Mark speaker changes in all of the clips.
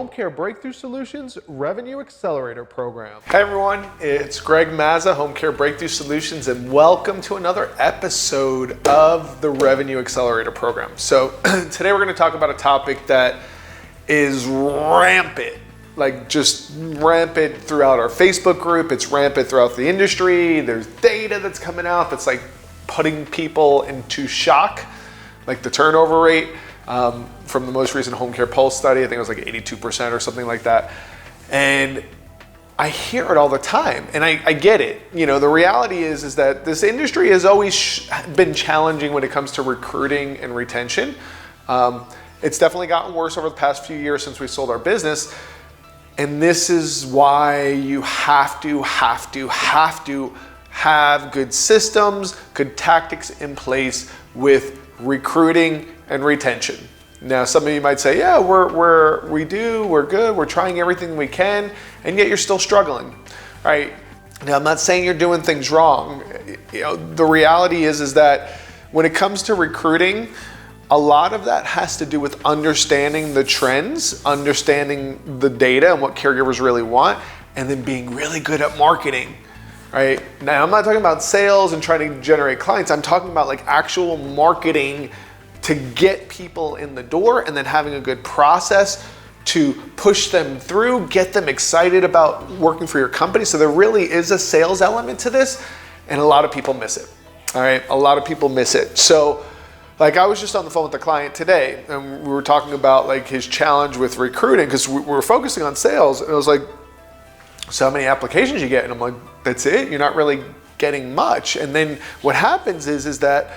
Speaker 1: Home Care Breakthrough Solutions Revenue Accelerator Program. Hi everyone, it's Greg Mazza, Home Care Breakthrough Solutions, and welcome to another episode of the Revenue Accelerator Program. So today we're going to talk about a topic that is rampant, like just rampant throughout our Facebook group. It's rampant throughout the industry. There's data that's coming out that's like putting people into shock, like the turnover rate. From the most recent home care pulse study, I think it was like 82% or something like that. And I hear it all the time, and I get it. You know, the reality is that this industry has always been challenging when it comes to recruiting and retention. It's definitely gotten worse over the past few years since we sold our business. And this is why you have to have good systems, good tactics in place with recruiting and retention. Now, some of you might say, yeah, we're good, we're trying everything we can, and yet you're still struggling, right? Now, I'm not saying you're doing things wrong. You know, the reality is that when it comes to recruiting, a lot of that has to do with understanding the trends, understanding the data and what caregivers really want, and then being really good at marketing. Right? Now, I'm not talking about sales and trying to generate clients. I'm talking about like actual marketing to get people in the door, and then having a good process to push them through, get them excited about working for your company. So there really is a sales element to this, and a lot of people miss it. All right, a lot of people miss it. So like I was just on the phone with a client today, and we were talking about like his challenge with recruiting, because we were focusing on sales, and I was like, so how many applications you get? And I'm like, that's it? You're not really getting much. And then what happens is that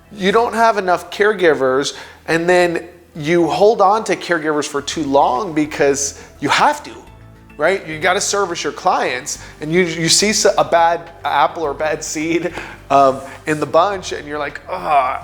Speaker 1: you don't have enough caregivers, and then you hold on to caregivers for too long because you have to, right? You got to service your clients, and you see a bad apple or bad seed in the bunch, and you're like,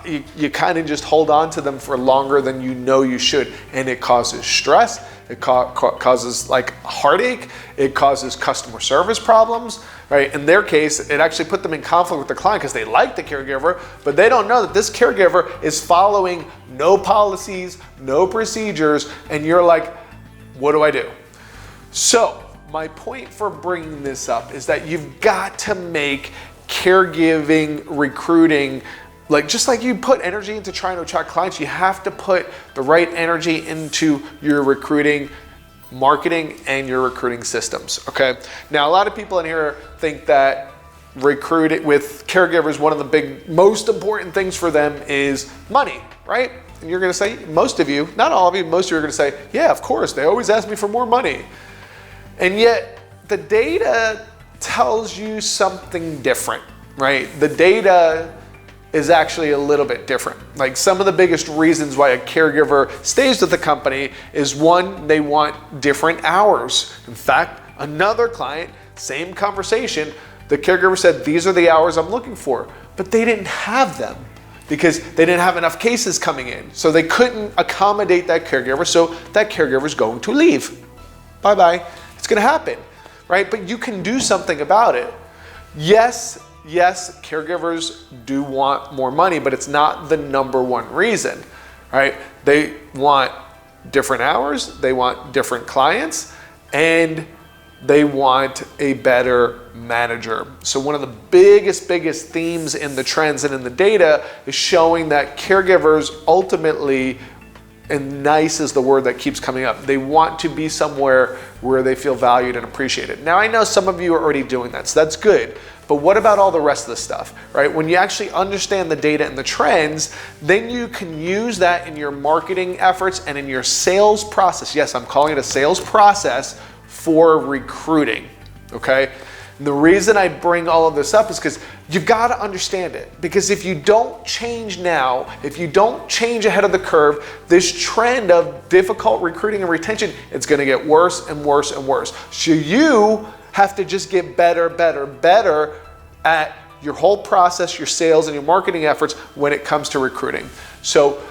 Speaker 1: you kind of just hold on to them for longer than you know you should. And it causes stress. It causes like heartache. It causes customer service problems, right? In their case, it actually put them in conflict with the client because they like the caregiver, but they don't know that this caregiver is following no policies, no procedures, and you're like, what do I do? So my point for bringing this up is that you've got to make caregiving, recruiting, just like you put energy into trying to attract clients, you have to put the right energy into your recruiting, marketing, and your recruiting systems, okay? Now, a lot of people in here think that recruiting with caregivers, one of the most important things for them is money, right? And you're gonna say, most of you, not all of you, most of you are gonna say, yeah, of course, they always ask me for more money. And yet, the data tells you something different, right? The data is actually a little bit different. Like some of the biggest reasons why a caregiver stays with the company is one, they want different hours. In fact, another client, same conversation, the caregiver said, these are the hours I'm looking for, but they didn't have them because they didn't have enough cases coming in. So they couldn't accommodate that caregiver, so that caregiver is going to leave. Bye-bye, it's gonna happen, right? But you can do something about it. Yes, caregivers do want more money, but it's not the number one reason, right? They want different hours, they want different clients, and they want a better manager. So one of the biggest themes in the trends and in the data is showing that caregivers ultimately, and nice is the word that keeps coming up, they want to be somewhere where they feel valued and appreciated. Now, I know some of you are already doing that, so that's good. But what about all the rest of the stuff, right? When you actually understand the data and the trends, then you can use that in your marketing efforts and in your sales process. Yes, I'm calling it a sales process for recruiting, okay? And the reason I bring all of this up is because you've got to understand it. Because if you don't change now, if you don't change ahead of the curve, this trend of difficult recruiting and retention, it's going to get worse and worse and worse. So you have to just get better at your whole process, your sales and your marketing efforts when it comes to recruiting. So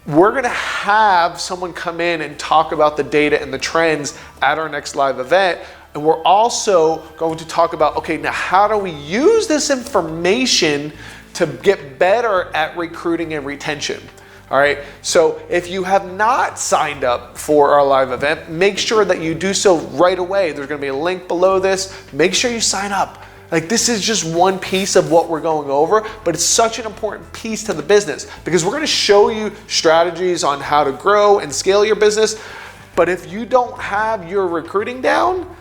Speaker 1: we're gonna have someone come in and talk about the data and the trends at our next live event. And we're also going to talk about, okay, now how do we use this information to get better at recruiting and retention? All right, so if you have not signed up for our live event, make sure that you do so right away. There's gonna be a link below this. Make sure you sign up. Like, this is just one piece of what we're going over, but it's such an important piece to the business because we're gonna show you strategies on how to grow and scale your business. But if you don't have your recruiting down,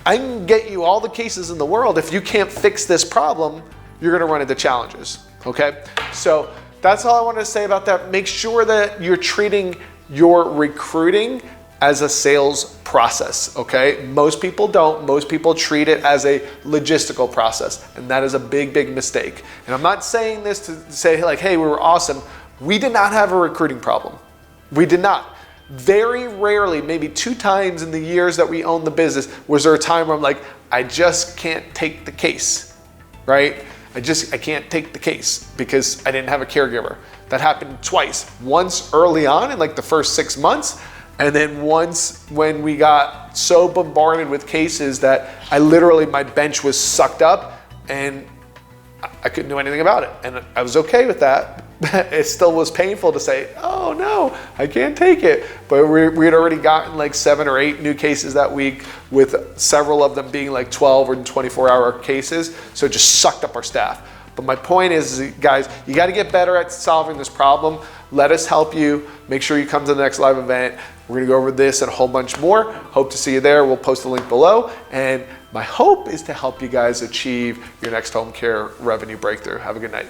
Speaker 1: I can get you all the cases in the world. If you can't fix this problem, you're gonna run into challenges, okay? So that's all I wanted to say about that. Make sure that you're treating your recruiting as a sales process, okay? Most people don't. Most people treat it as a logistical process, and that is a big, big mistake. And I'm not saying this to say like, hey, we were awesome. We did not have a recruiting problem. We did not. Very rarely, maybe 2 times in the years that we owned the business, was there a time where I'm like, I just can't take the case, right? I can't take the case because I didn't have a caregiver. That happened twice. Once early on in like the first 6 months, and then once when we got so bombarded with cases that my bench was sucked up and I couldn't do anything about it. And I was okay with that. It still was painful to say, oh no, I can't take it. But we had already gotten like 7 or 8 new cases that week, with several of them being like 12 or 24-hour cases. So it just sucked up our staff. But my point is, guys, you got to get better at solving this problem. Let us help you. Make sure you come to the next live event. We're going to go over this and a whole bunch more. Hope to see you there. We'll post the link below. And my hope is to help you guys achieve your next home care revenue breakthrough. Have a good night.